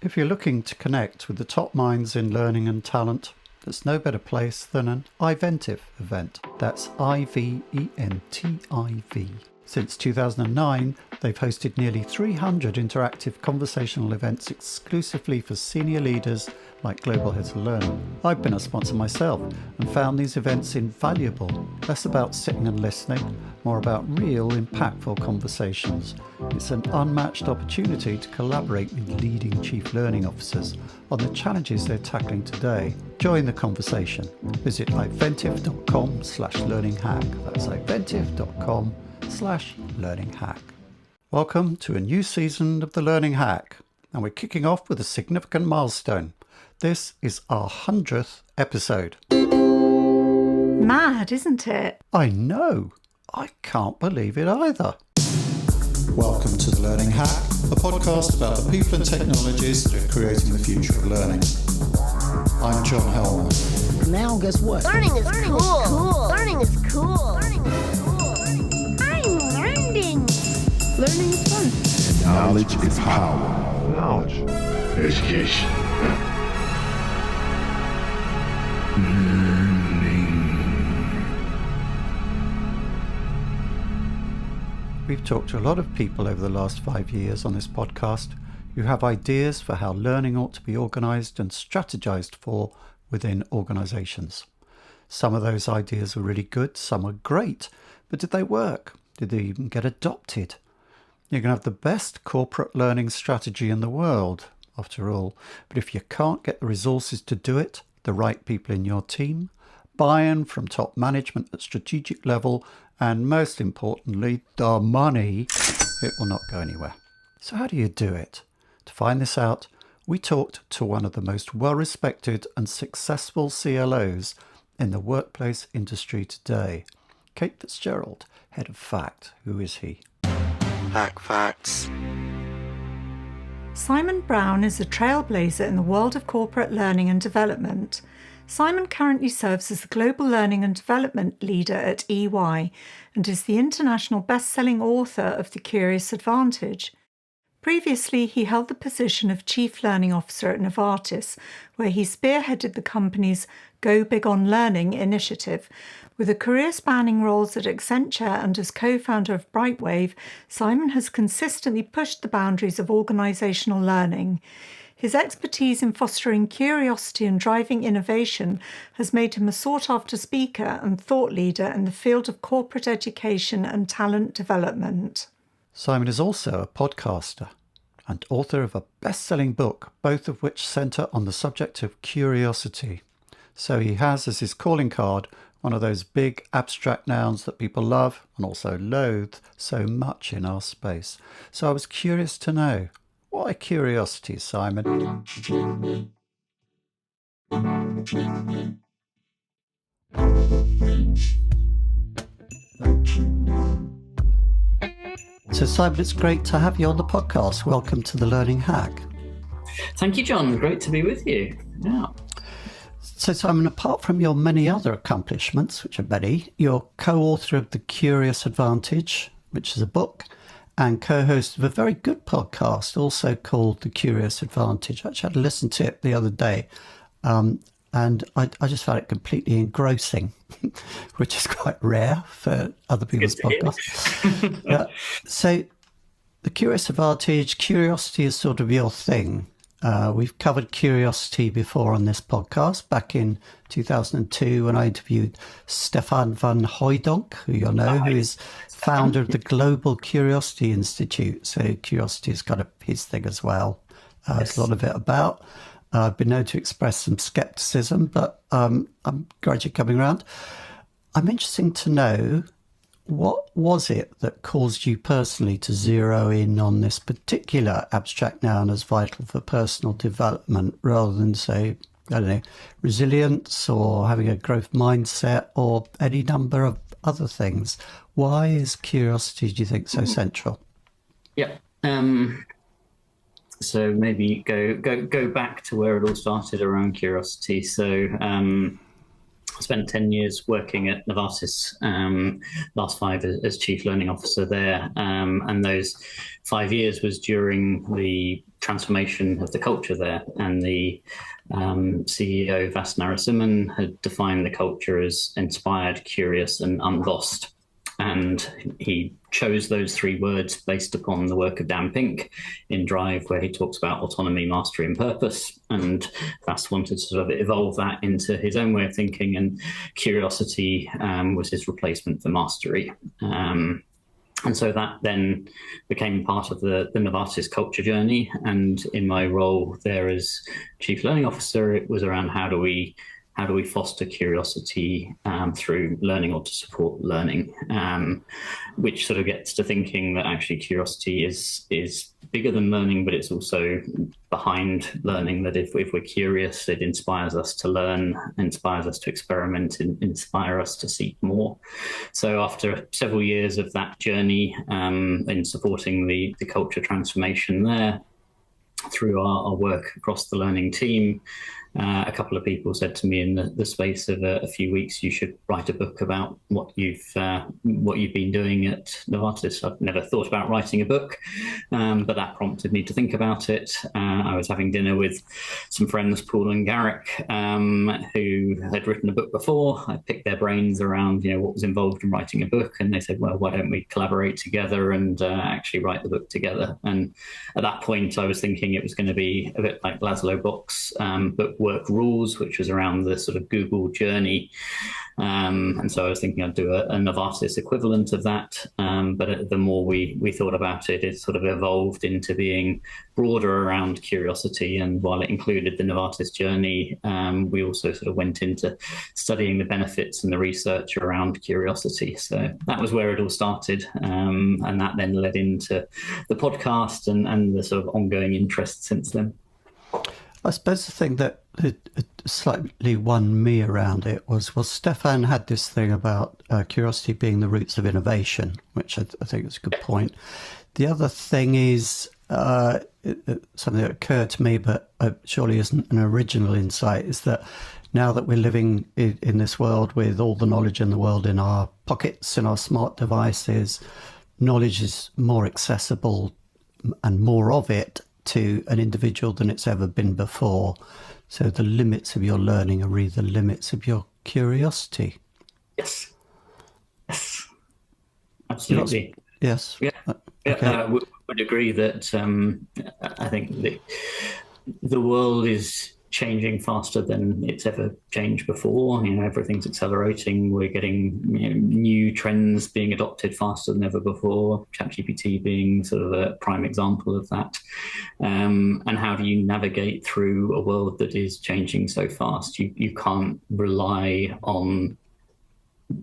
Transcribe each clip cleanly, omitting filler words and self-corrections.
If you're looking to connect with the top minds in learning and talent, there's no better place than an iVentiv event. That's IVENTIV. Since 2009, they've hosted nearly 300 interactive conversational events exclusively for senior leaders like global heads of learning. I've been a sponsor myself and found these events invaluable. Less about sitting and listening, more about real, impactful conversations. It's an unmatched opportunity to collaborate with leading chief learning officers on the challenges they're tackling today. Join the conversation. Visit iventiv.com/learninghack. That's iventiv.com/learninghack. Welcome to a new season of the Learning Hack, and we're kicking off with a significant milestone. This is our 100th episode. Mad, isn't it? I know. I can't believe it either. Welcome to the Learning Hack, a podcast about the people and technologies that are creating the future of learning. I'm John Helmer. Now guess what? Learning is cool. Learning is cool. Learning is cool. I'm learning. Learning is fun. Knowledge is power. Knowledge. Education. We've talked to a lot of people over the last 5 years on this podcast who have ideas for how learning ought to be organised and strategised for within organisations. Some of those ideas are really good, some are great, but did they work? Did they even get adopted? You can have the best corporate learning strategy in the world, after all, but if you can't get the resources to do it, the right people in your team, buy-in from top management at strategic level, and most importantly, the money, it will not go anywhere. So how do you do it? To find this out, we talked to one of the most well-respected and successful CLOs in the workplace industry today, Kate Fitzgerald, head of FACT. Who is he? Hack Facts. Simon Brown is a trailblazer in the world of corporate learning and development. Simon currently serves as the Global Learning and Development Leader at EY and is the international best-selling author of The Curious Advantage. Previously, he held the position of Chief Learning Officer at Novartis, where he spearheaded the company's Go Big on Learning initiative. With a career spanning roles at Accenture and as co-founder of Brightwave, Simon has consistently pushed the boundaries of organisational learning. His expertise in fostering curiosity and driving innovation has made him a sought-after speaker and thought leader in the field of corporate education and talent development. Simon is also a podcaster and author of a best-selling book, both of which centre on the subject of curiosity. So he has as his calling card one of those big abstract nouns that people love and also loathe so much in our space. So I was curious to know, why curiosity, Simon? So Simon, it's great to have you on the podcast. Welcome to the Learning Hack. Thank you, John. Great to be with you. Yeah. So Simon, apart from your many other accomplishments, which are many, you're co-author of The Curious Advantage, which is a book, and co-host of a very good podcast, also called The Curious Advantage. I actually had to listen to it the other day, and I just found it completely engrossing, which is quite rare for other people's podcasts. Yeah. So The Curious Advantage, curiosity is sort of your thing. We've covered curiosity before on this podcast back in 2002 when I interviewed Stefan van Hooijdonk, who you'll know, who is founder of the Global Curiosity Institute. So curiosity is kind of his thing as well. There's a lot of it about. I've been known to express some skepticism, but I'm gradually coming around. I'm interested to know, what was it that caused you personally to zero in on this particular abstract noun as vital for personal development rather than, say, I don't know, resilience or having a growth mindset or any number of other things? Why is curiosity, do you think, so central? Yeah. So maybe go back to where it all started around curiosity. So I spent 10 years working at Novartis, last 5 as Chief Learning Officer there. And those 5 years was during the transformation of the culture there. And the CEO, Vas Narasimhan, had defined the culture as inspired, curious, and unbossed. And he chose those 3 words based upon the work of Dan Pink in Drive, where he talks about autonomy, mastery, and purpose. And Vas wanted to sort of evolve that into his own way of thinking, and curiosity was his replacement for mastery. And so that then became part of the Novartis culture journey. And in my role there as Chief Learning Officer, it was around how do we foster curiosity through learning or to support learning, which sort of gets to thinking that actually curiosity is bigger than learning, but it's also behind learning, that if we're curious, it inspires us to learn, inspires us to experiment, and inspire us to seek more. So after several years of that journey in supporting the culture transformation there, through our work across the learning team, a couple of people said to me in the space of a few weeks, you should write a book about what you've been doing at Novartis. I've never thought about writing a book, but that prompted me to think about it. I was having dinner with some friends, Paul and Garrick, who had written a book before. I picked their brains around what was involved in writing a book, and they said, well, why don't we collaborate together and actually write the book together? And at that point I was thinking it was going to be a bit like Laszlo Bock's book Work Rules, which was around the sort of Google journey. And so I was thinking I'd do a Novartis equivalent of that. But the more we thought about it, it sort of evolved into being broader around curiosity. And while it included the Novartis journey, we also sort of went into studying the benefits and the research around curiosity. So that was where it all started. And that then led into the podcast and the sort of ongoing interest since then. I suppose the thing that slightly won me around it was, well, Stefan had this thing about curiosity being the roots of innovation, which I think is a good point. The other thing is something that occurred to me, but surely isn't an original insight, is that now that we're living in this world with all the knowledge in the world in our pockets, in our smart devices, knowledge is more accessible and more of it to an individual than it's ever been before. So the limits of your learning are really the limits of your curiosity. Yes, absolutely. Yes. Yeah. Okay. Would agree that I think the world is changing faster than it's ever changed before. Everything's accelerating. We're getting new trends being adopted faster than ever before. ChatGPT being sort of a prime example of that. And how do you navigate through a world that is changing so fast? You can't rely on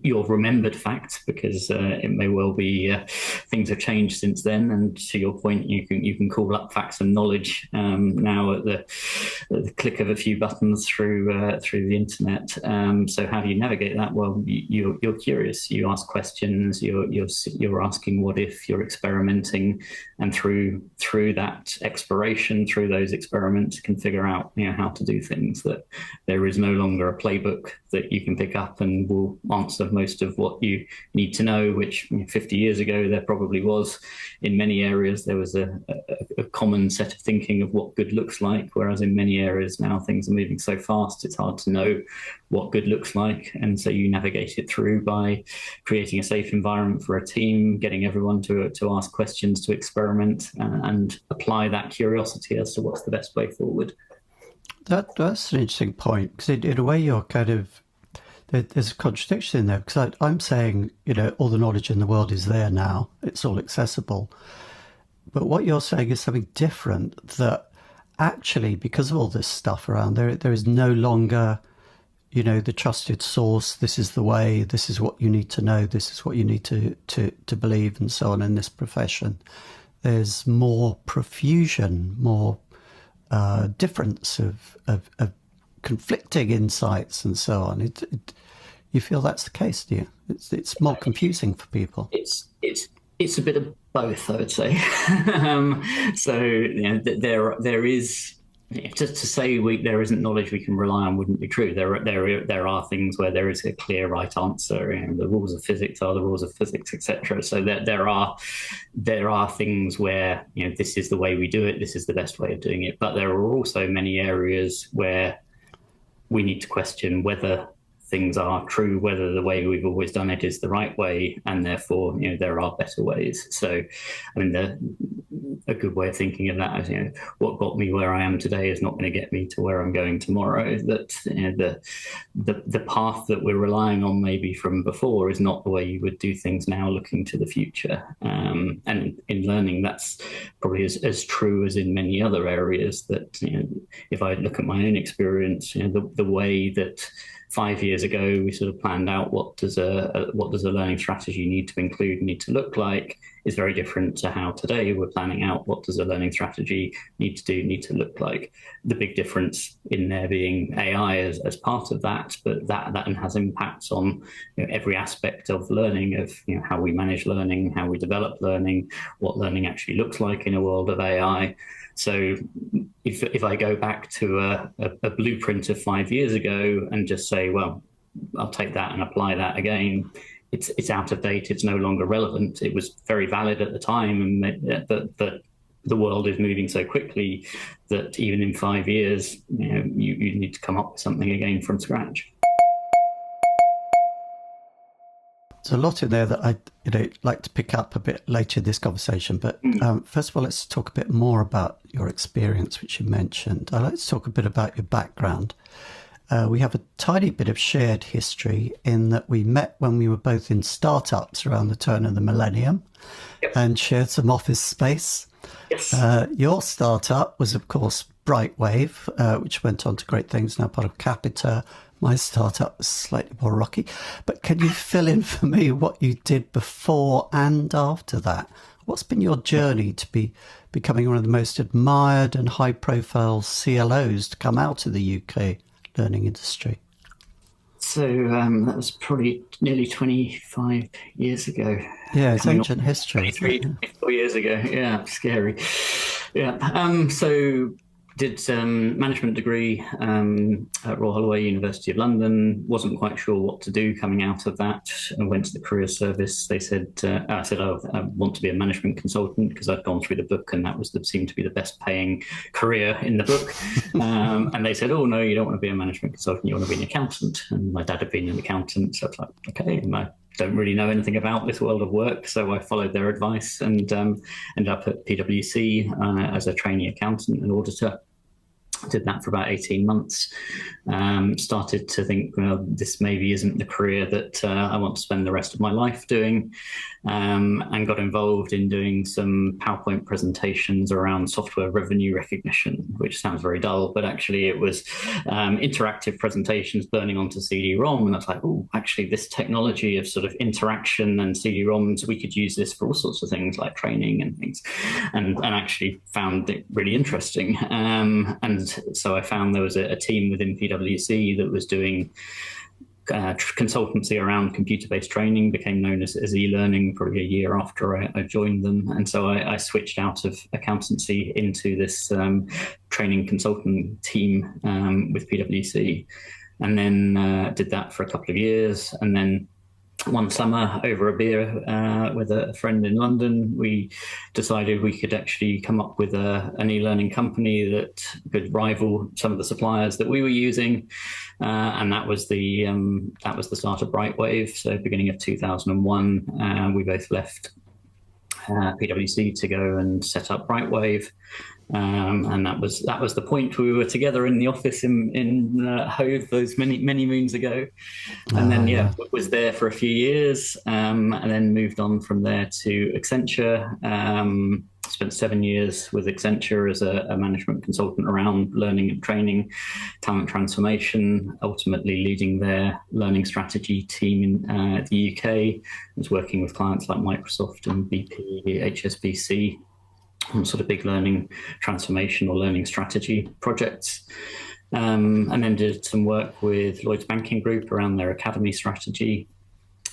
your remembered facts, because it may well be things have changed since then. And to your point, you can call up facts and knowledge now at the click of a few buttons through the internet. So how do you navigate that? Well, you're curious. You ask questions. You're asking what if. You're experimenting, and through that exploration, through those experiments, can figure out how to do things. That there is no longer a playbook that you can pick up and will answer most of what you need to know, which 50 years ago there probably was. In many areas there was a common set of thinking of what good looks like, whereas in many areas now things are moving so fast it's hard to know what good looks like. And so you navigate it through by creating a safe environment for a team, getting everyone to ask questions, to experiment, and apply that curiosity as to what's the best way forward. That's an interesting point, because in a way you're kind of, there's a contradiction in there, because I'm saying, all the knowledge in the world is there now. It's all accessible. But what you're saying is something different, that actually, because of all this stuff around, there is no longer, the trusted source. This is the way, this is what you need to know, this is what you need to believe, and so on in this profession. There's more profusion, more difference of conflicting insights and so on. You feel that's the case, do you? It's more confusing for people. It's a bit of both, I would say. So there is to say there isn't knowledge we can rely on wouldn't be true. There are things where there is a clear right answer. The rules of physics are the rules of physics, etc. So there are things where this is the way we do it. This is the best way of doing it. But there are also many areas where we need to question whether things are true, whether the way we've always done it is the right way, and therefore there are better ways. So I mean, a good way of thinking of that is what got me where I am today is not going to get me to where I'm going tomorrow. That the path that we're relying on maybe from before is not the way you would do things now looking to the future. And in learning, that's probably as true as in many other areas. That if I look at my own experience, the way that 5 years ago we sort of planned out what does a learning strategy need to include, need to look like, is very different to how today we're planning out what does a learning strategy need to look like. The big difference in there being AI as part of that, but that has impacts on every aspect of learning, of how we manage learning, how we develop learning, what learning actually looks like in a world of AI. So if I go back to a blueprint of 5 years ago and just say, well, I'll take that and apply that again, it's out of date. It's no longer relevant. It was very valid at the time, but the world is moving so quickly that even in 5 years, you need to come up with something again from scratch. There's a lot in there that I'd like to pick up a bit later in this conversation. But first of all, let's talk a bit more about your experience, which you mentioned. I'd like to talk a bit about your background. We have a tiny bit of shared history in that we met when we were both in startups around the turn of the millennium. Yep. And shared some office space. Yes. Your startup was, of course, Brightwave, which went on to great things, now part of Capita. My startup was slightly more rocky. But can you fill in for me what you did before and after that? What's been your journey to becoming one of the most admired and high-profile CLOs to come out of the UK learning industry? So that was probably nearly 25 years ago. Yeah, it's ancient history. 24 years ago. Yeah, scary. Yeah. So did management degree at Royal Holloway, University of London. Wasn't quite sure what to do coming out of that. I went to the career service. They said, I said, I want to be a management consultant, because I'd gone through the book and that seemed to be the best paying career in the book. And they said, oh no, you don't want to be a management consultant, you want to be an accountant. And my dad had been an accountant, so I was like, okay. And I don't really know anything about this world of work, so I followed their advice and ended up at PwC as a trainee accountant and auditor. Did that for about 18 months. Started to think, well, this maybe isn't the career that I want to spend the rest of my life doing, and got involved in doing some PowerPoint presentations around software revenue recognition, which sounds very dull, but actually it was interactive presentations burning onto CD-ROM. And I was like, oh, actually this technology of sort of interaction and CD-ROMs, we could use this for all sorts of things like training and things, and actually found it really interesting. And so I found there was a team within PwC that was doing consultancy around computer-based training, became known as e-learning probably a year after I joined them. And so I switched out of accountancy into this training consulting team with PwC, and then did that for a couple of years. And then one summer over a beer with a friend in London, we decided we could actually come up with an e-learning company that could rival some of the suppliers that we were using, and that was the start of Brightwave. So beginning of 2001, we both left PwC to go and set up Brightwave. And that was the point. We were together in the office in Hove those many moons ago, and then was there for a few years, and then moved on from there to Accenture. Spent 7 years with Accenture as a management consultant around learning and training, talent transformation, ultimately leading their learning strategy team in the UK. I was working with clients like Microsoft and BP, HSBC, on sort of big learning transformation or learning strategy projects. And then did some work with Lloyds Banking Group around their academy strategy.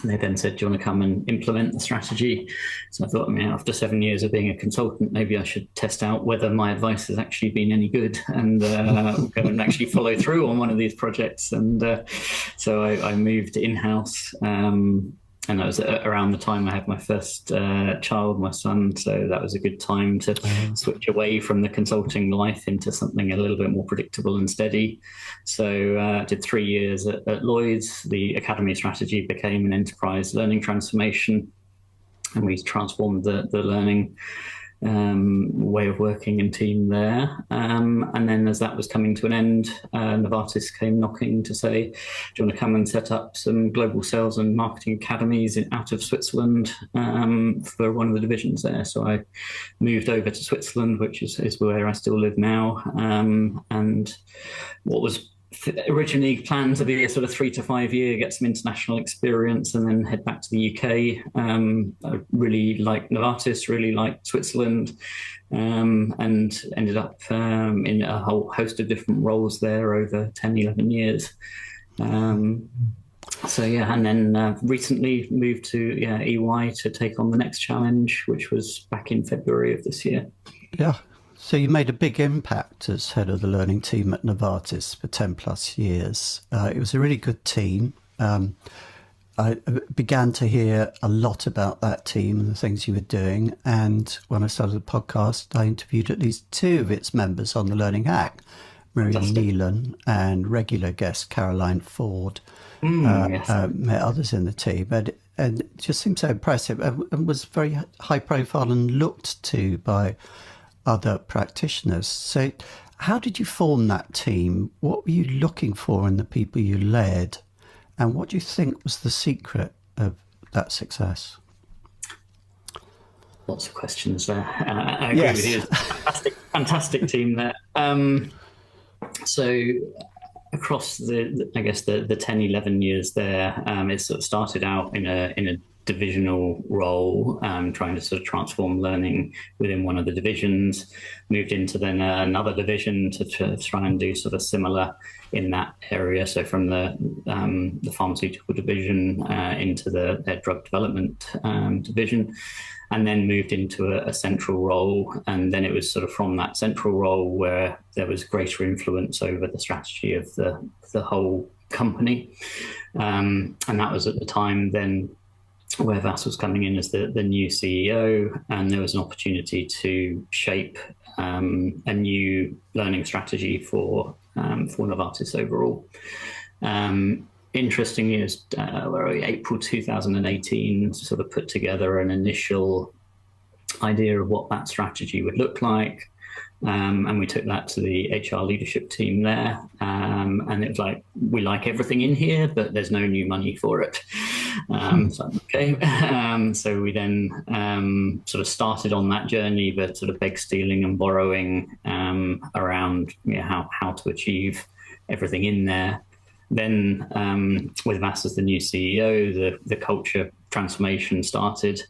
They then said, do you want to come and implement the strategy? So I thought, after 7 years of being a consultant, maybe I should test out whether my advice has actually been any good and go and actually follow through on one of these projects. And so I moved in-house. And that was around the time I had my first child, my son. So that was a good time to switch away from the consulting life into something a little bit more predictable and steady. So I did 3 years at Lloyd's. The academy strategy became an enterprise learning transformation. And we transformed the learning way of working and team there. And then as that was coming to an end, Novartis came knocking to say, do you want to come and set up some global sales and marketing academies out of Switzerland for one of the divisions there? So I moved over to Switzerland, which is where I still live now. And what was originally planned to be a sort of 3 to 5 year, get some international experience and then head back to the UK. I really liked Novartis, really liked Switzerland, and ended up in a whole host of different roles there over 10, 11 years. So yeah, and then recently moved to EY to take on the next challenge, which was back in February of this year. Yeah. So you made a big impact as head of the learning team at Novartis for 10 plus years. It was a really good team. I began to hear a lot about that team and the things you were doing. And when I started the podcast, I interviewed at least 2 of its members on the Learning Hack, Miriam Nealon and regular guest Caroline Ford. Met others in the team. And it just seemed so impressive and was very high profile and looked to by other practitioners. So how did you form that team? What were you looking for in the people you led? And what do you think was the secret of that success? Lots of questions there. I agree with you. Fantastic team there. So across the 10, 11 years there, it sort of started out in a divisional role, trying to sort of transform learning within one of the divisions, moved into then another division to try and do sort of similar in that area. So from the pharmaceutical division into their drug development division, and then moved into a central role. And then it was sort of from that central role where there was greater influence over the strategy of the whole company. And that was at the time then where Vas was coming in as the new CEO, and there was an opportunity to shape a new learning strategy for Novartis overall. Interestingly, it was April 2018 sort of put together an initial idea of what that strategy would look like. And we took that to the HR leadership team there. And it was like, we like everything in here, but there's no new money for it. So, okay. So we then sort of started on that journey, but sort of beg, stealing and borrowing around how to achieve everything in there. Then with Vas as the new CEO, the culture transformation started.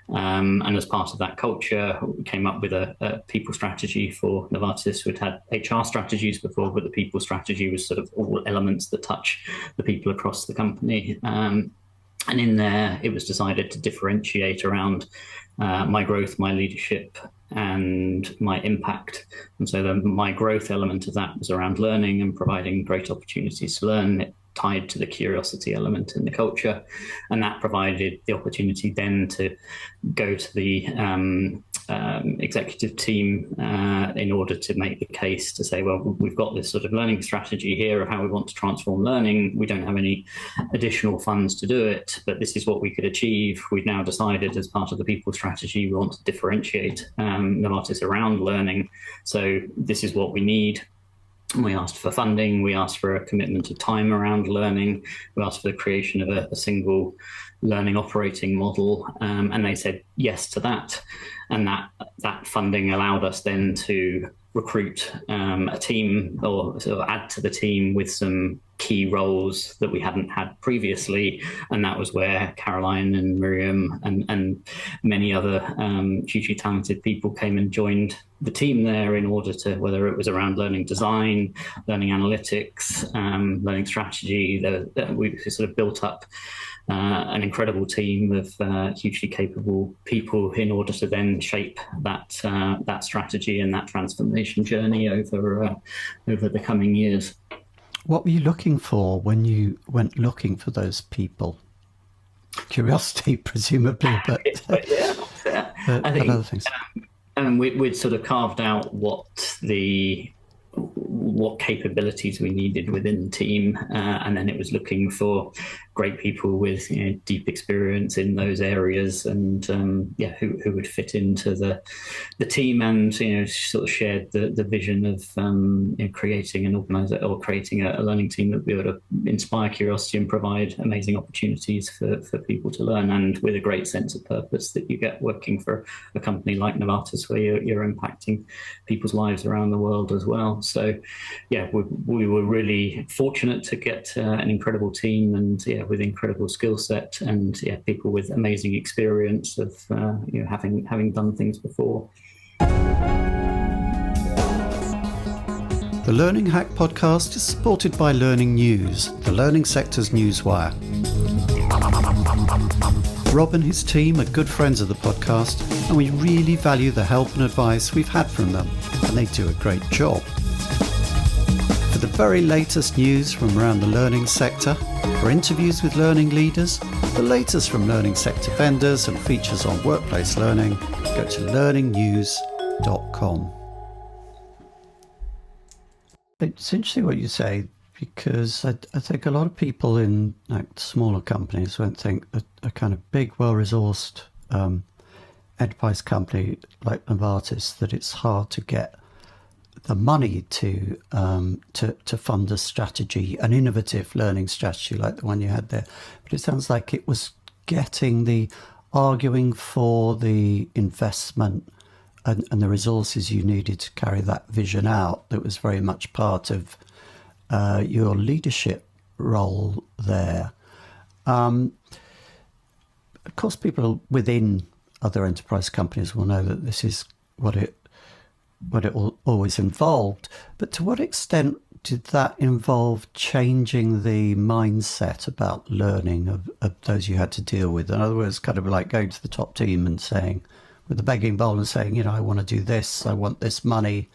And as part of that culture, we came up with a people strategy for Novartis. We'd had HR strategies before, but the people strategy was sort of all elements that touch the people across the company. And in there, it was decided to differentiate around my growth, my leadership, and my impact. And so my growth element of that was around learning and providing great opportunities to learn. It tied to the curiosity element in the culture. And that provided the opportunity then to go to the executive team in order to make the case to say, well, we've got this sort of learning strategy here of how we want to transform learning. We don't have any additional funds to do it, but this is what we could achieve. We've now decided as part of the people strategy, we want to differentiate Novartis around learning. So this is what we need. We asked for funding, we asked for a commitment of time around learning, we asked for the creation of a single learning operating model, and they said yes to that. And that funding allowed us then to recruit a team, or sort of add to the team with some key roles that we hadn't had previously. And that was where Caroline and Miriam and many other hugely talented people came and joined the team there in order to, whether it was around learning design, learning analytics, learning strategy, we sort of built up an incredible team of hugely capable people in order to then shape that strategy and that transformation journey over the coming years. What were you looking for when you went looking for those people? Curiosity, presumably, but yeah, I think other things. We'd sort of carved out what capabilities we needed within the team, and then it was looking for great people with deep experience in those areas, and who would fit into the team, and sort of shared the vision of creating an organizer or creating a learning team that would be able to inspire curiosity and provide amazing opportunities for people to learn, and with a great sense of purpose that you get working for a company like Novartis, where you're impacting people's lives around the world as well. So we were really fortunate to get an incredible team, and with incredible skill set, and people with amazing experience of having done things before. The Learning Hack podcast is supported by Learning News, the learning sector's newswire. Rob and his team are good friends of the podcast, and we really value the help and advice we've had from them, and they do a great job. For the very latest news from around the learning sector, for interviews with learning leaders, the latest from learning sector vendors, and features on workplace learning, go to learningnews.com. It's interesting what you say, because I think a lot of people in smaller companies won't think that a kind of big, well-resourced enterprise company like Novartis, that it's hard to get the money to fund a strategy, an innovative learning strategy like the one you had there. But it sounds like it was getting the arguing for the investment and the resources you needed to carry that vision out that was very much part of your leadership role there. Of course, people within other enterprise companies will know that this is what it always involved. But to what extent did that involve changing the mindset about learning of those you had to deal with? In other words, kind of like going to the top team and saying, with the begging bowl, and saying, I want to do this, I want this money.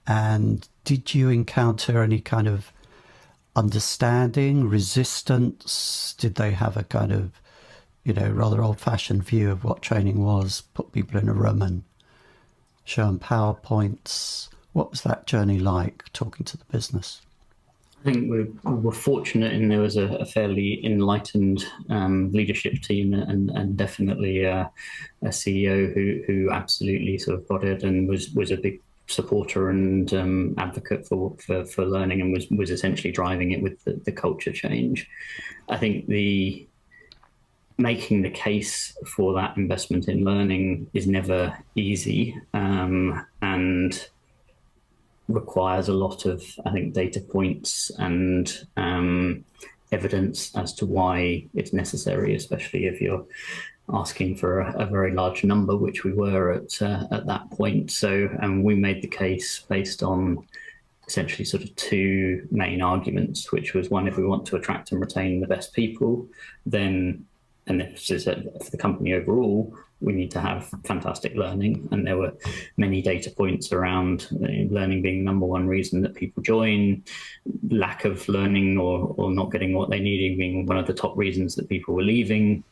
And did you encounter any kind of understanding, resistance? Did they have a kind of, rather old-fashioned view of what training was, put people in a room and show them PowerPoints? What was that journey like, talking to the business? I think we were fortunate in there was a fairly enlightened leadership team, and definitely a CEO who absolutely sort of got it and was a big supporter and advocate for learning, and was essentially driving it with the culture change. I think making the case for that investment in learning is never easy, and requires a lot of, I think, data points and evidence as to why it's necessary, especially if you're asking for a very large number, which we were at that point. So, and we made the case based on essentially sort of two main arguments, which was one, if we want to attract and retain the best people, then, and this is for the company overall, we need to have fantastic learning. And there were many data points around learning being the number one reason that people join, lack of learning or not getting what they needed being one of the top reasons that people were leaving.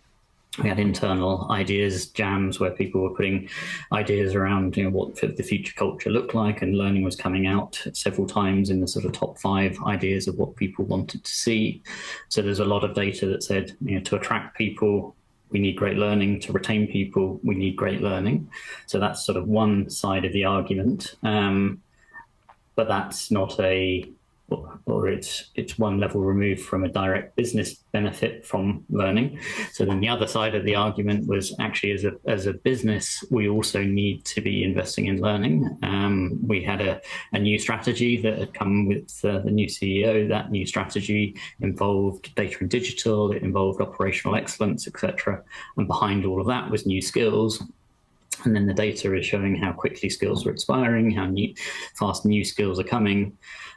We had internal ideas jams where people were putting ideas around what the future culture looked like, and learning was coming out several times in the sort of top 5 ideas of what people wanted to see. So there's a lot of data that said, to attract people, we need great learning. To retain people, we need great learning. So that's sort of one side of the argument. But that's not or it's one level removed from a direct business benefit from learning. So then the other side of the argument was actually, as a business, we also need to be investing in learning. We had a new strategy that had come with the new CEO. That new strategy involved data and digital, it involved operational excellence, etc. And behind all of that was new skills. And then the data is showing how quickly skills are expiring, how fast new skills are coming.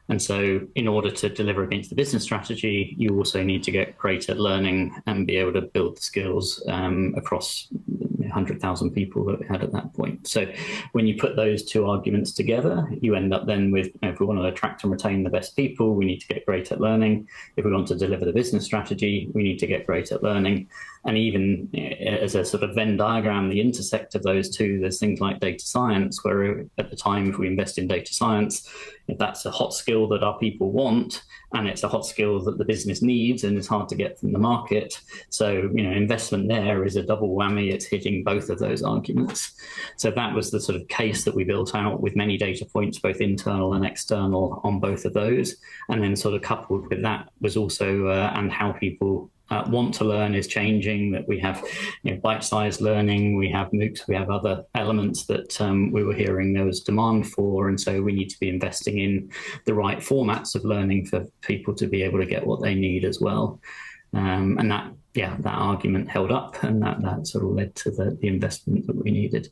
And so in order to deliver against the business strategy, you also need to get great at learning and be able to build the skills across 100,000 people that we had at that point. So when you put those two arguments together, you end up then with, if we want to attract and retain the best people, we need to get great at learning. If we want to deliver the business strategy, we need to get great at learning. And even as a sort of Venn diagram, the intersect of those two, there's things like data science, where at the time, if we invest in data science, if that's a hot skill that our people want, and it's a hot skill that the business needs and it's hard to get from the market. So, investment there is a double whammy. It's hitting both of those arguments. So that was the sort of case that we built out with many data points, both internal and external, on both of those. And then sort of coupled with that was also, and how people want to learn is changing, that we have bite-sized learning, we have MOOCs, we have other elements that we were hearing there was demand for. And so we need to be investing in the right formats of learning for people to be able to get what they need as well. And that argument held up, and that sort of led to the investment that we needed.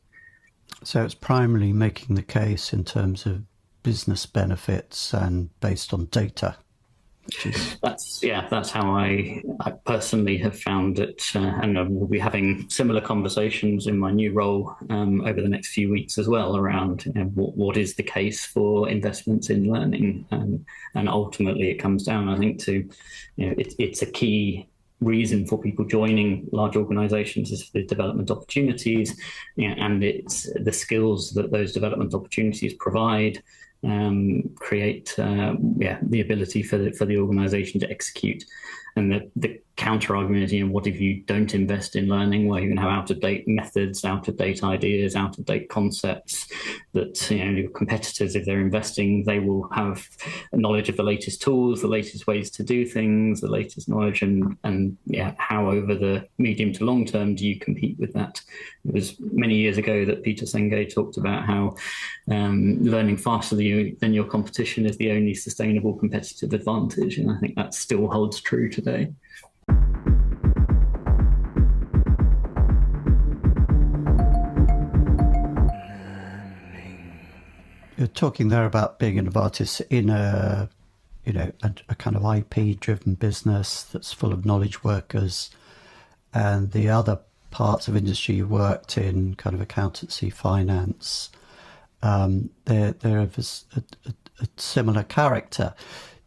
So it's primarily making the case in terms of business benefits and based on data. That's how I personally have found it, and we'll be having similar conversations in my new role over the next few weeks as well around what is the case for investments in learning, and ultimately it comes down, I think, to it's a key reason for people joining large organizations is the development opportunities, and it's the skills that those development opportunities provide create the ability for the organization to execute. And the counter argument is, what if you don't invest in learning? Well, you're going to have out-of-date methods, out-of-date ideas, out-of-date concepts that, your competitors, if they're investing, they will have knowledge of the latest tools, the latest ways to do things, the latest knowledge, and how over the medium to long term do you compete with that? It was many years ago that Peter Senge talked about how learning faster than your competition is the only sustainable competitive advantage. And I think that still holds true today. You're talking there about being an artist in a kind of IP-driven business that's full of knowledge workers, and the other parts of industry you worked in, kind of accountancy, finance. They're of a similar character.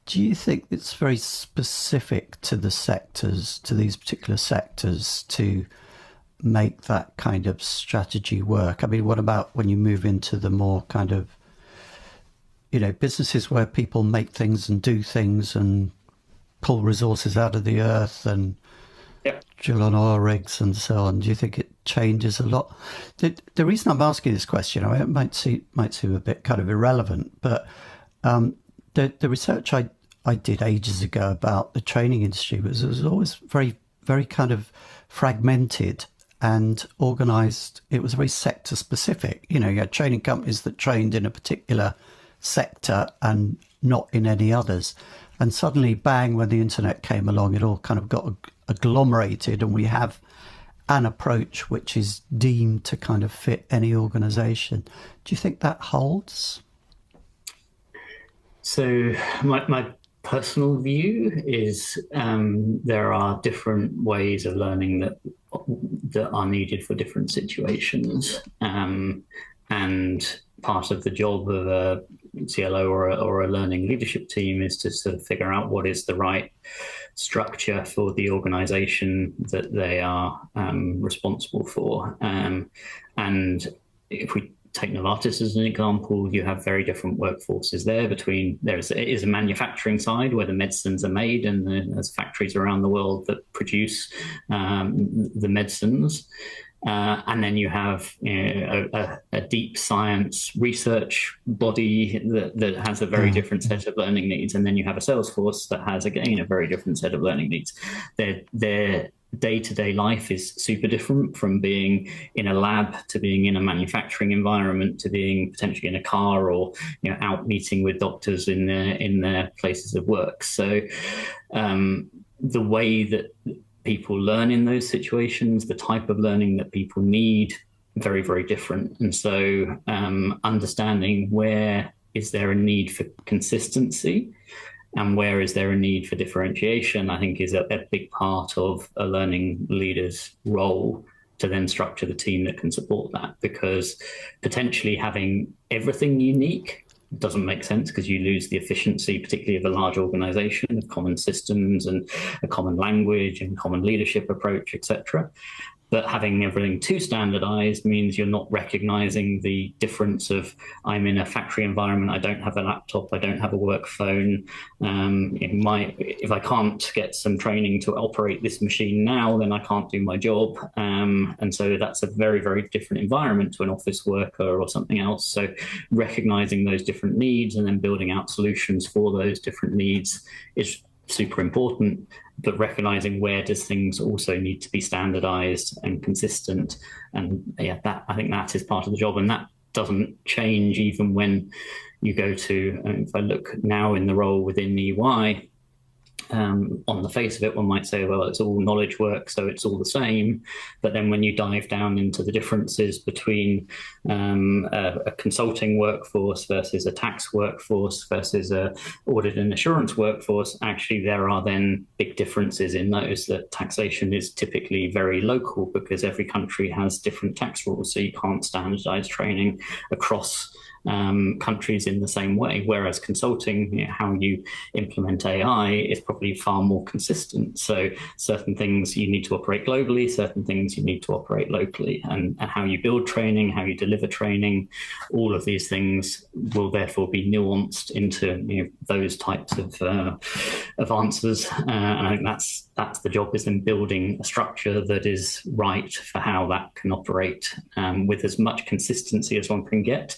Do you think it's very specific to the sectors, to these particular sectors, to make that kind of strategy work? I mean, what about when you move into the more kind of, businesses where people make things and do things and pull resources out of the earth and drill on oil rigs and so on? Do you think it changes a lot? The reason I'm asking this question, it might seem a bit kind of irrelevant, but the research I did ages ago about the training industry was always very, very kind of fragmented and organised. It was very sector specific. You had training companies that trained in a particular sector and not in any others. And suddenly, bang, when the internet came along, it all kind of got agglomerated, and we have an approach which is deemed to kind of fit any organisation. Do you think that holds? So my personal view is there are different ways of learning that are needed for different situations, and part of the job of a CLO or a learning leadership team is to sort of figure out what is the right structure for the organization that they are responsible for. And if we take Novartis as an example, you have very different workforces there. It is a manufacturing side where the medicines are made, and there's factories around the world that produce the medicines. And then you have a deep science research body that has a very different set of learning needs. And then you have a sales force that has, again, a very different set of learning needs. Their day-to-day life is super different, from being in a lab to being in a manufacturing environment to being potentially in a car or out meeting with doctors in their places of work. So the way that people learn in those situations, the type of learning that people need, very, very different. And so understanding where is there a need for consistency, and where is there a need for differentiation, I think is a big part of a learning leader's role, to then structure the team that can support that. Because potentially having everything unique doesn't make sense, because you lose the efficiency, particularly of a large organization, of common systems and a common language and common leadership approach, etc. But having everything too standardized means you're not recognizing the difference of, I'm in a factory environment, I don't have a laptop, I don't have a work phone. If I can't get some training to operate this machine now, then I can't do my job. And so that's a very, very different environment to an office worker or something else. So recognizing those different needs and then building out solutions for those different needs is super important. But recognizing where does things also need to be standardized and consistent. And yeah, I think that is part of the job. And that doesn't change even when you go to, if I look now in the role within EY, on the face of it, one might say, well, it's all knowledge work, so it's all the same. But then when you dive down into the differences between a consulting workforce versus a tax workforce versus a audit and assurance workforce, actually there are then big differences in those. That taxation is typically very local because every country has different tax rules, so you can't standardize training across countries in the same way. Whereas consulting, how you implement AI is probably far more consistent. So certain things you need to operate globally, certain things you need to operate locally, and how you build training, how you deliver training, all of these things will therefore be nuanced into those types of answers. And I think that's the job, is in building a structure that is right for how that can operate with as much consistency as one can get.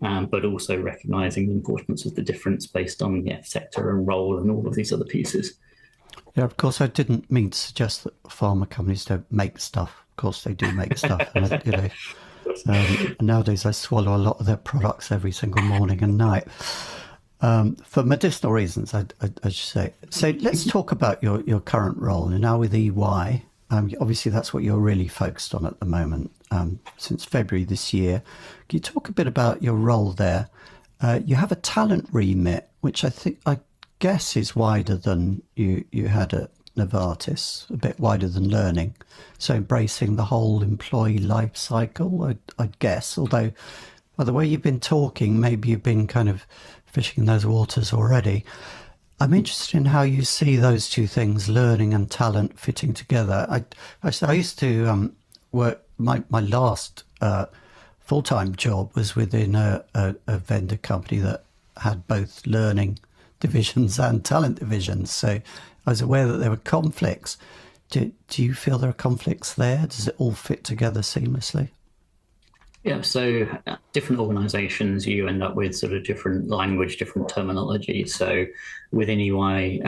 But also recognizing the importance of the difference based on sector and role and all of these other pieces. Yeah, of course, I didn't mean to suggest that pharma companies don't make stuff. Of course, they do make stuff. And, nowadays, I swallow a lot of their products every single morning and night for medicinal reasons, I should say. So let's talk about your current role. And now with EY, obviously that's what you're really focused on at the moment. Since February this year. Can you talk a bit about your role there? You have a talent remit, which I guess is wider than you had at Novartis, a bit wider than learning. So embracing the whole employee life cycle, I'd guess. Although, by the way you've been talking, maybe you've been kind of fishing in those waters already. I'm interested in how you see those two things, learning and talent, fitting together. I used to work. My last full-time job was within a vendor company that had both learning divisions and talent divisions. So I was aware that there were conflicts. Do you feel there are conflicts there? Does it all fit together seamlessly? Yeah, so different organizations, you end up with sort of different language, different terminology. So within EY,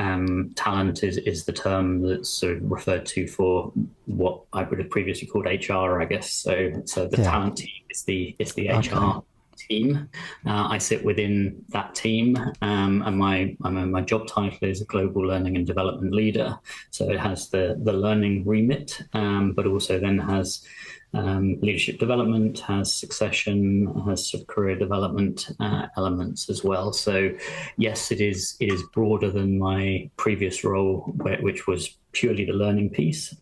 talent is the term that's sort of referred to for what I would have previously called HR, I guess. So the talent team is the HR team. I sit within that team, and my job title is a global learning and development leader. So it has the learning remit, but also then has leadership development, has succession, has sort of career development elements as well. So yes, it is broader than my previous role, which was purely the learning piece.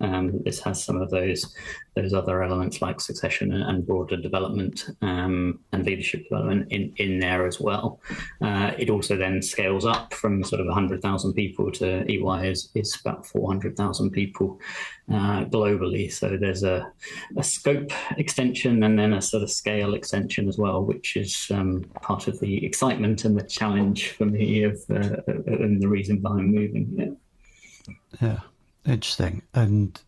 This has some of those other elements like succession and broader development and leadership development in there as well. It also then scales up from sort of 100,000 people to EY is about 400,000 people globally. So there's a scope extension and then a sort of scale extension as well, which is part of the excitement and the challenge for me and the reason why I'm moving. Yeah, interesting. And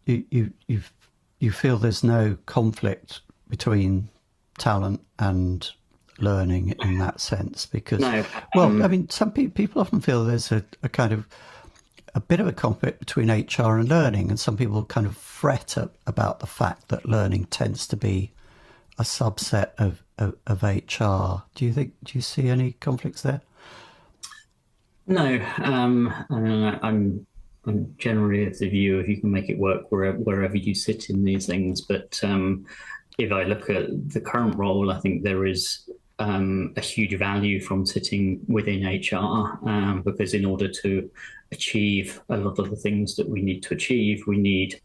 you feel there's no conflict between talent and learning in that sense? Because, well, I mean, some people often feel there's a kind of a bit of a conflict between HR and learning, and some people kind of fret about the fact that learning tends to be a subset of HR. Do you see any conflicts there? No, I'm generally of the view if you can make it work wherever you sit in these things. But if I look at the current role, I think there is a huge value from sitting within HR, because in order to achieve a lot of the things that we need to achieve, we need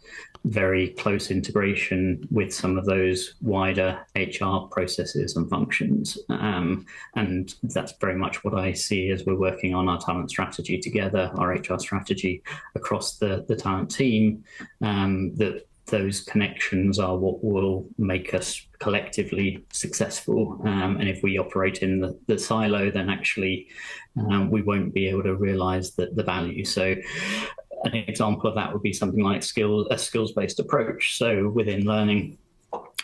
very close integration with some of those wider HR processes and functions. And that's very much what I see as we're working on our talent strategy together, our HR strategy across the talent team, that those connections are what will make us collectively successful. And if we operate in the silo, then actually we won't be able to realize the value. So an example of that would be something like a skills-based approach. So within learning,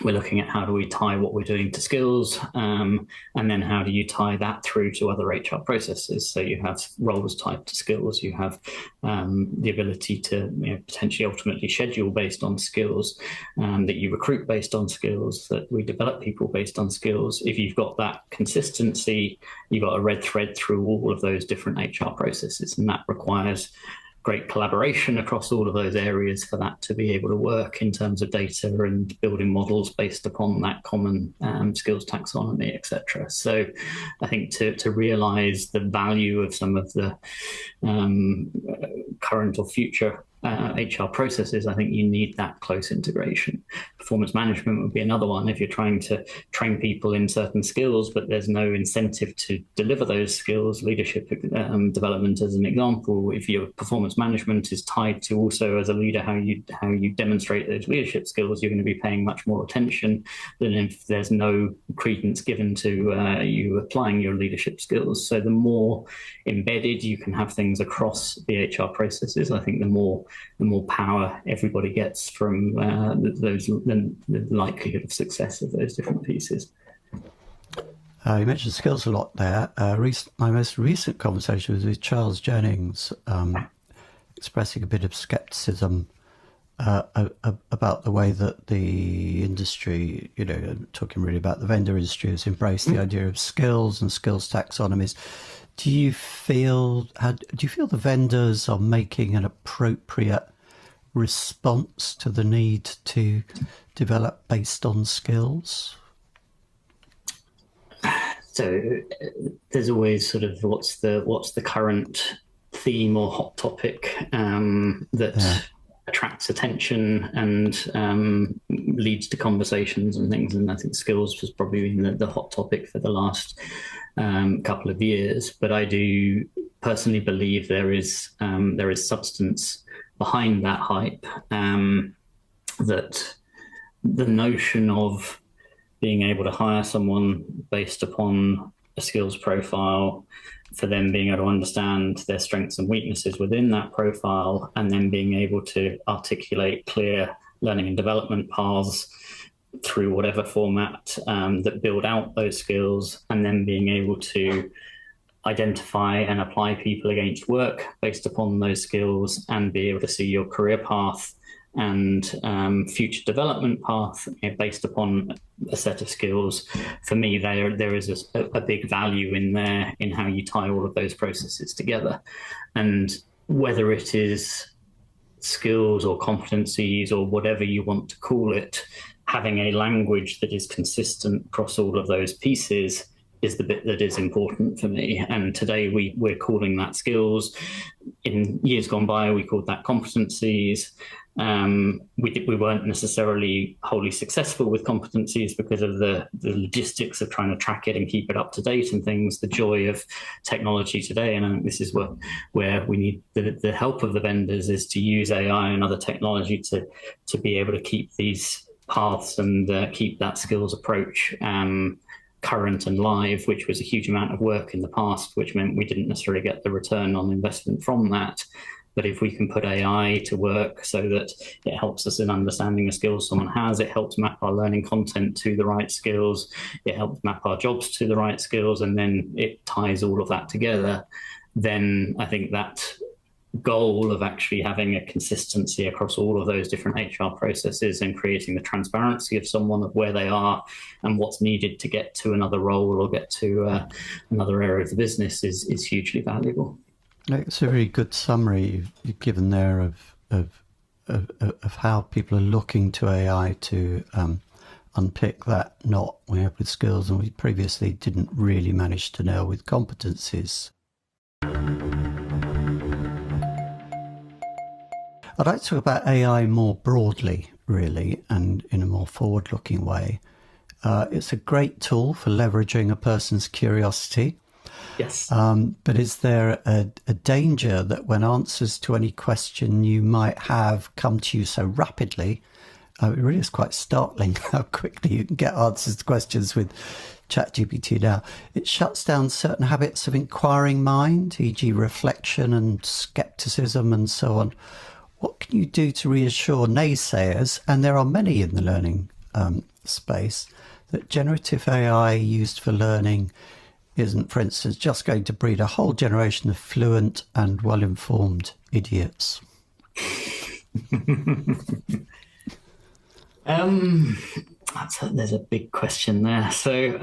we're looking at how do we tie what we're doing to skills, and then how do you tie that through to other HR processes. So you have roles tied to skills, you have the ability to potentially ultimately schedule based on skills, that you recruit based on skills, that we develop people based on skills. If you've got that consistency, you've got a red thread through all of those different HR processes, and that requires great collaboration across all of those areas for that to be able to work in terms of data and building models based upon that common skills taxonomy, etc. So I think to realize the value of some of the current or future HR processes, I think you need that close integration. Performance management would be another one. If you're trying to train people in certain skills, but there's no incentive to deliver those skills, leadership development as an example, if your performance management is tied to also as a leader how you demonstrate those leadership skills, you're going to be paying much more attention than if there's no credence given to you applying your leadership skills. So the more embedded you can have things across the HR processes, I think the more power everybody gets from the likelihood of success of those different pieces. You mentioned skills a lot there. My most recent conversation was with Charles Jennings, expressing a bit of scepticism about the way that the industry, talking really about the vendor industry, has embraced the idea of skills and skills taxonomies. Do you feel the vendors are making an appropriate response to the need to develop based on skills? So there's always sort of what's the current theme or hot topic that attracts attention and leads to conversations and things. And I think skills has probably been the hot topic for the last couple of years. But I do personally believe there is substance behind that hype, that the notion of being able to hire someone based upon a skills profile, for them being able to understand their strengths and weaknesses within that profile, and then being able to articulate clear learning and development paths through whatever format that build out those skills, and then being able to identify and apply people against work based upon those skills, and be able to see your career path and future development path based upon a set of skills. For me, there is a big value in there in how you tie all of those processes together. And whether it is skills or competencies or whatever you want to call it, having a language that is consistent across all of those pieces is the bit that is important for me. And today we're calling that skills. In years gone by, we called that competencies. We weren't necessarily wholly successful with competencies because of the logistics of trying to track it and keep it up to date and things. The joy of technology today, and I think this is where we need the help of the vendors, is to use AI and other technology to be able to keep these paths and keep that skills approach current and live, which was a huge amount of work in the past, which meant we didn't necessarily get the return on investment from that. But if we can put AI to work so that it helps us in understanding the skills someone has, it helps map our learning content to the right skills, it helps map our jobs to the right skills, and then it ties all of that together, then I think that goal of actually having a consistency across all of those different HR processes and creating the transparency of someone of where they are and what's needed to get to another role or get to another area of the business is hugely valuable. It's a very good summary you've given there of how people are looking to AI to unpick that knot we have with skills and we previously didn't really manage to nail with competencies. I'd like to talk about AI more broadly, really, and in a more forward-looking way. It's a great tool for leveraging a person's curiosity. Yes. But is there a danger that when answers to any question you might have come to you so rapidly, it really is quite startling how quickly you can get answers to questions with ChatGPT now. It shuts down certain habits of inquiring mind, e.g. reflection and skepticism and so on. What can you do to reassure naysayers, and there are many in the learning space, that generative AI used for learning isn't, for instance, just going to breed a whole generation of fluent and well-informed idiots? There's a big question there. So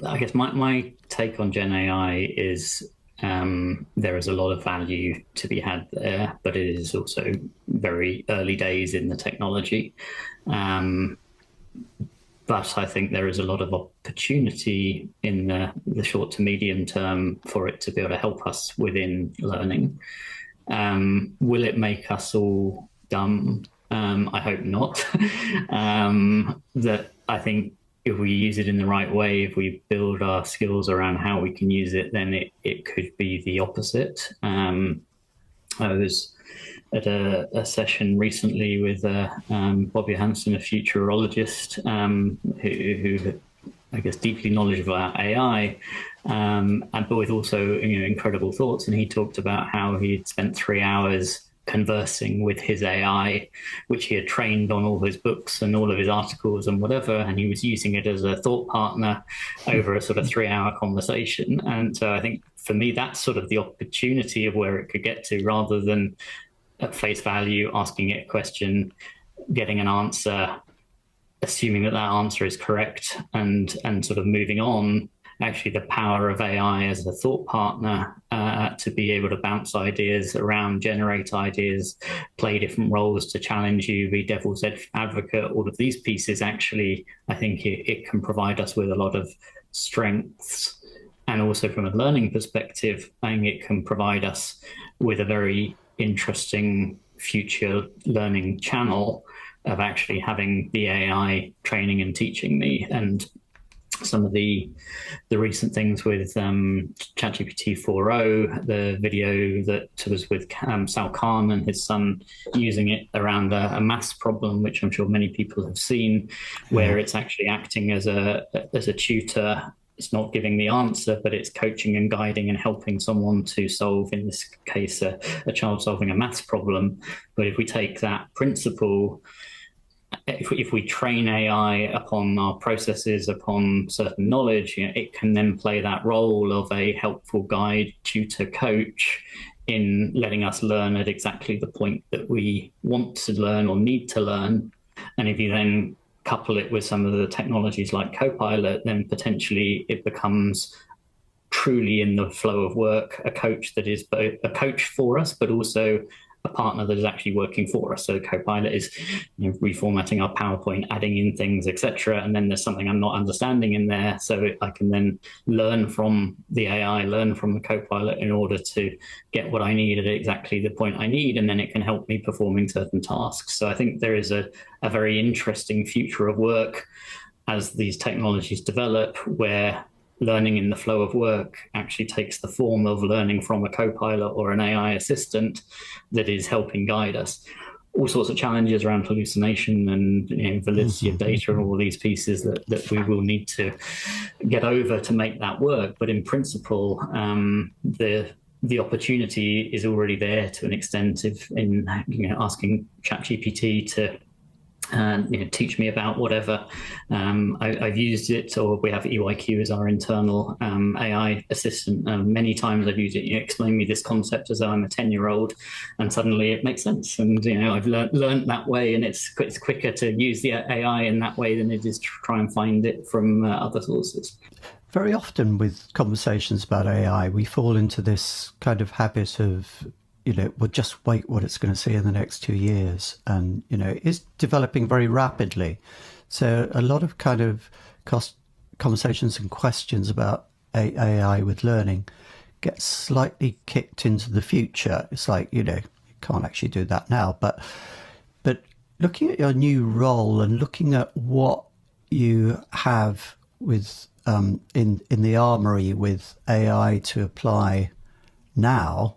I guess my take on Gen AI is there is a lot of value to be had there, but it is also very early days in the technology. But I think there is a lot of opportunity in the short to medium term for it to be able to help us within learning. Will it make us all dumb? I hope not. That I think if we use it in the right way, if we build our skills around how we can use it, then it could be the opposite. I was at a session recently with Bob Johansson, a futurologist, who I guess deeply knowledgeable about AI, but with also incredible thoughts. And he talked about how he'd spent 3 hours conversing with his AI, which he had trained on all his books and all of his articles and whatever, and he was using it as a thought partner over a sort of 3-hour conversation. And so I think for me, that's sort of the opportunity of where it could get to, rather than at face value asking it a question, getting an answer, assuming that answer is correct, and sort of moving on. Actually, the power of AI as a thought partner to be able to bounce ideas around, generate ideas, play different roles to challenge you, be devil's advocate, all of these pieces, actually, I think it can provide us with a lot of strengths. And also from a learning perspective, I think it can provide us with a very interesting future learning channel of actually having the AI training and teaching me. And some of the recent things with ChatGPT 4.0, the video that was with Sal Khan and his son using it around a maths problem, which I'm sure many people have seen, where it's actually acting as a tutor. It's not giving the answer, but it's coaching and guiding and helping someone to solve, in this case, a child solving a maths problem. But if we take that principle, if we train AI upon our processes, upon certain knowledge, it can then play that role of a helpful guide, tutor, coach in letting us learn at exactly the point that we want to learn or need to learn. And if you then couple it with some of the technologies like Copilot, then potentially it becomes truly in the flow of work, a coach that is both a coach for us, but also a partner that is actually working for us. So Copilot is reformatting our PowerPoint, adding in things, etc. And then there's something I'm not understanding in there. So I can then learn from the AI, learn from the Copilot in order to get what I need at exactly the point I need. And then it can help me performing certain tasks. So I think there is a very interesting future of work as these technologies develop, where learning in the flow of work actually takes the form of learning from a co-pilot or an AI assistant that is helping guide us. All sorts of challenges around hallucination and validity of data and all these pieces that we will need to get over to make that work. But in principle, the opportunity is already there to an extent in asking ChatGPT to teach me about whatever. I've used it, or we have EYQ as our internal AI assistant. Many times I've used it. Explain me this concept as though I'm a 10-year-old, and suddenly it makes sense. And I've learned that way, and it's quicker to use the AI in that way than it is to try and find it from other sources. Very often with conversations about AI, we fall into this kind of habit of we'll just wait what it's going to see in the next 2 years. And, it's developing very rapidly. So a lot of kind of conversations and questions about AI with learning get slightly kicked into the future. It's like, you can't actually do that now. But looking at your new role and looking at what you have with in the armory with AI to apply now,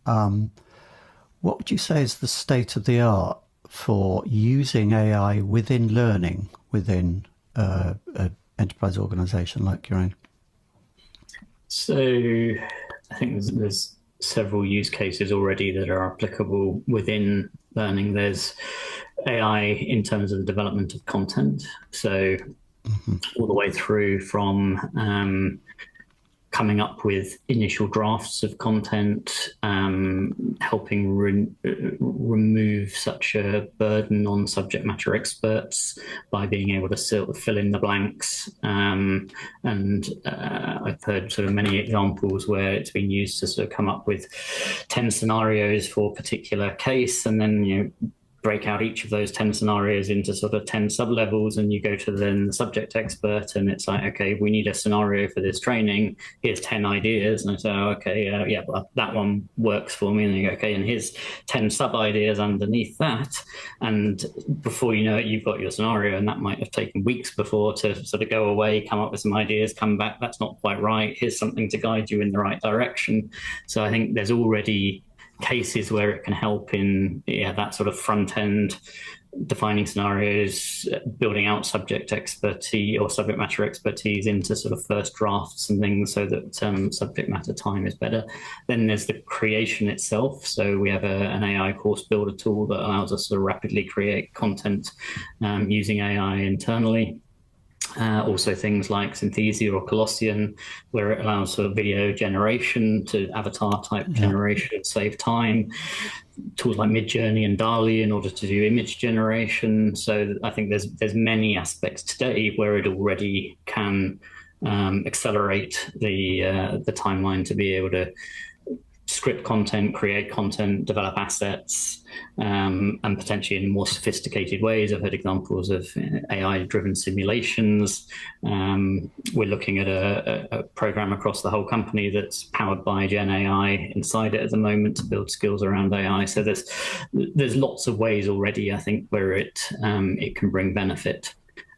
what would you say is the state of the art for using AI within learning within an enterprise organization like your own? So I think there's several use cases already that are applicable within learning. There's AI in terms of the development of content. So all the way through from coming up with initial drafts of content, helping remove such a burden on subject matter experts by being able to fill in the blanks. And I've heard sort of many examples where it's been used to sort of come up with 10 scenarios for a particular case, and then break out each of those 10 scenarios into sort of 10 sub-levels, and you go to then the subject expert, and it's like, okay, we need a scenario for this training. Here's 10 ideas. And I say, oh, okay, well, that one works for me. And you go, okay, and here's 10 sub-ideas underneath that. And before you know it, you've got your scenario, and that might have taken weeks before to sort of go away, come up with some ideas, come back. That's not quite right. Here's something to guide you in the right direction. So I think there's already cases where it can help in that sort of front end, defining scenarios, building out subject expertise or subject matter expertise into sort of first drafts and things, so that subject matter time is better. Then there's the creation itself. So we have an AI course builder tool that allows us to rapidly create content using AI internally. Also things like Synthesia or Colossian, where it allows for video generation to avatar type generation, save time. Tools like Midjourney and DALL-E in order to do image generation. So I think there's many aspects today where it already can accelerate the timeline to be able to script content, create content, develop assets, and potentially in more sophisticated ways. I've heard examples of AI-driven simulations. We're looking at a program across the whole company that's powered by Gen AI inside it at the moment to build skills around AI. So there's lots of ways already, I think, where it can bring benefit.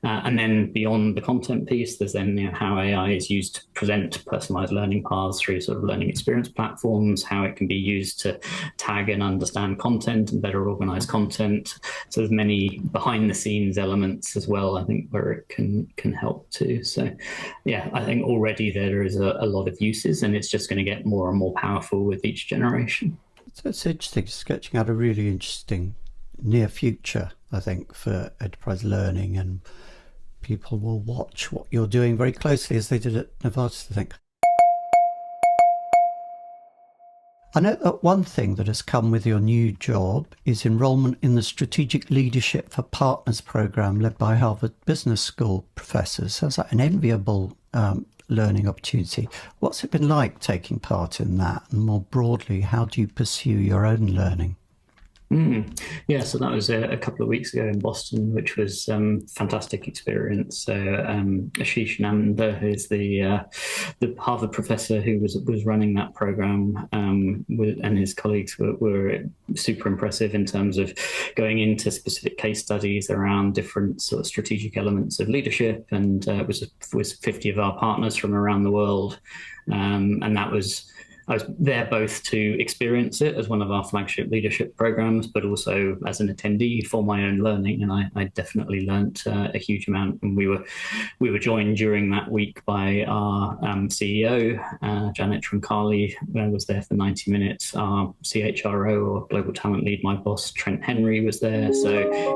And then beyond the content piece, there's then how AI is used to present personalized learning paths through sort of learning experience platforms, how it can be used to tag and understand content and better organize content. So there's many behind the scenes elements as well, I think, where it can help too. So yeah, I think already there is a lot of uses, and it's just going to get more and more powerful with each generation. So it's interesting, sketching out a really interesting near future, I think, for enterprise learning, and people will watch what you're doing very closely, as they did at Novartis, I think. I know that one thing that has come with your new job is enrolment in the Strategic Leadership for Partners program led by Harvard Business School professors. Sounds like an enviable learning opportunity. What's it been like taking part in that? And more broadly, how do you pursue your own learning? Yeah, so that was a couple of weeks ago in Boston, which was fantastic experience. So Ashish Nanda, who's the Harvard professor who was running that program, and his colleagues were super impressive in terms of going into specific case studies around different sort of strategic elements of leadership, and it was 50 of our partners from around the world, and I was there both to experience it as one of our flagship leadership programs, but also as an attendee for my own learning. And I definitely learnt a huge amount. And we were joined during that week by our CEO, Janet Troncali, who was there for 90 minutes. Our CHRO, or Global Talent Lead, my boss, Trent Henry, was there. So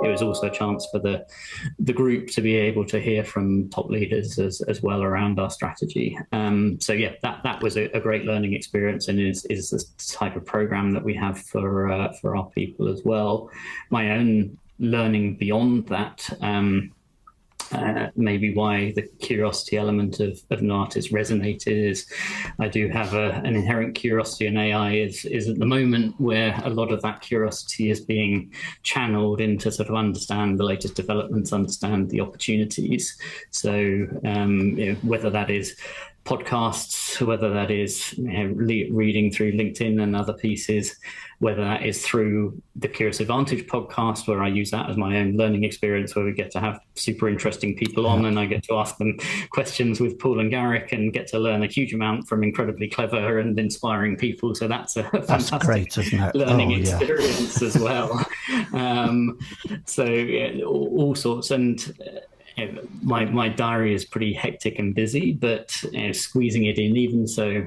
it was also a chance for the group to be able to hear from top leaders as well around our strategy. So yeah, that was a great learning experience, and is the type of program that we have for our people as well. My own learning beyond that, maybe why the curiosity element of Novartis resonated is I do have an inherent curiosity, and AI is at the moment where a lot of that curiosity is being channeled into sort of understand the latest developments, understand the opportunities. So whether that is podcasts, whether that is reading through LinkedIn and other pieces, whether that is through the Curious Advantage podcast, where I use that as my own learning experience, where we get to have super interesting people on and I get to ask them questions with Paul and Garrick and get to learn a huge amount from incredibly clever and inspiring people. So that's a fantastic great, isn't it? learning experience as well. All sorts. And my diary is pretty hectic and busy, but squeezing it in. Even so,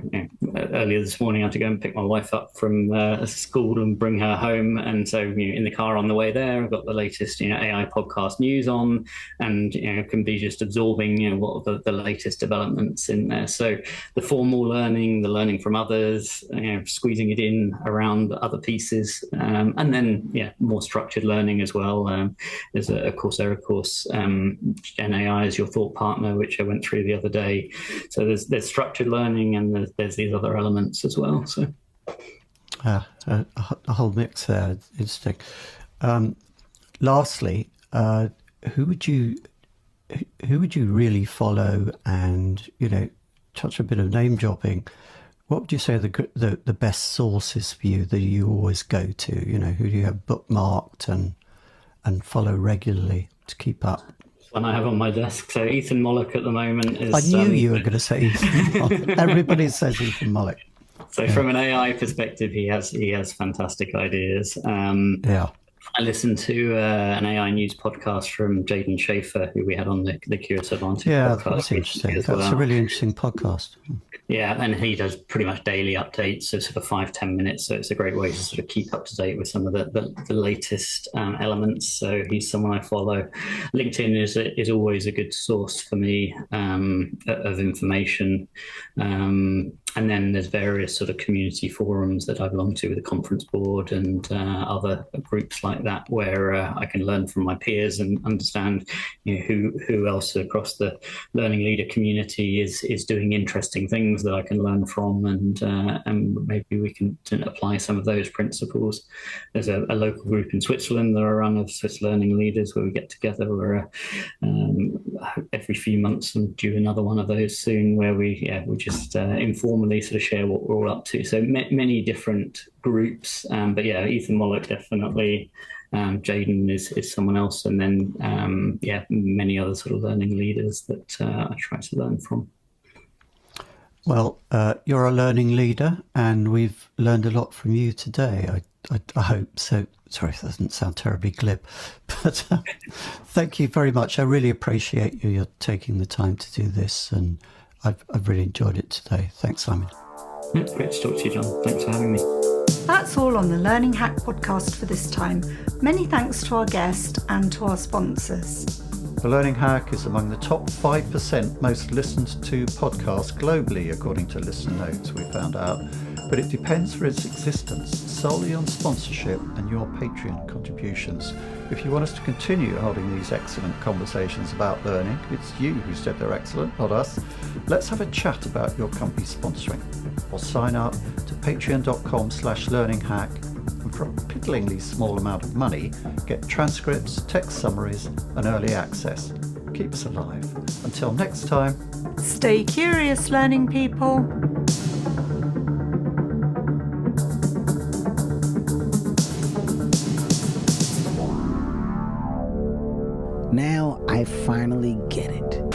earlier this morning I had to go and pick my wife up from school and bring her home, and so in the car on the way there I've got the latest AI podcast news on, and can be just absorbing what are the latest developments in there. So the formal learning, the learning from others, squeezing it in around other pieces, and then more structured learning as well. There's a Coursera course, Gen AI is your thought partner, which I went through the other day. So there's structured learning, and there's these other elements as well. So a whole mix there. Interesting. Lastly, who would you really follow? And touch a bit of name dropping. What would you say are the best sources for you that you always go to? Who do you have bookmarked and follow regularly to keep up? One I have on my desk. So Ethan Mollick at the moment is... I knew you were going to say Ethan Mollick. Everybody says Ethan Mollick. So from an AI perspective, he has fantastic ideas. I listened to an AI news podcast from Jaden Schaefer, who we had on the Curious Advantage podcast. That's interesting. That's a really interesting podcast. Yeah, and he does pretty much daily updates of sort of 5-10 minutes. So it's a great way to sort of keep up to date with some of the latest elements. So he's someone I follow. LinkedIn is always a good source for me of information. And then there's various sort of community forums that I belong to with the conference board and other groups like that, where I can learn from my peers and understand who else across the learning leader community is doing interesting things that I can learn from, and maybe we can apply some of those principles. There's a local group in Switzerland that I run of Swiss learning leaders, where we get together. We're every few months, and due another one of those soon, where we just informally sort of share what we're all up to. So many different groups, but Ethan Mollick definitely. Jaden is someone else, and then many other sort of learning leaders that I try to learn from. Well, you're a learning leader, and we've learned a lot from you today. I hope so. Sorry if that doesn't sound terribly glib, but thank you very much. I really appreciate you're taking the time to do this, and I've really enjoyed it today. Thanks, Simon. Great to talk to you, John. Thanks for having me. That's all on the Learning Hack podcast for this time. Many thanks to our guest and to our sponsors. The Learning Hack is among the top 5% most listened to podcasts globally, according to Listen Notes, we found out. But it depends for its existence solely on sponsorship and your Patreon contributions. If you want us to continue holding these excellent conversations about learning, it's you who said they're excellent, not us. Let's have a chat about your company sponsoring. Or sign up to patreon.com/learninghack, and for a piddlingly small amount of money, get transcripts, text summaries, and early access. Keep us alive. Until next time. Stay curious, learning people. Now I finally get it.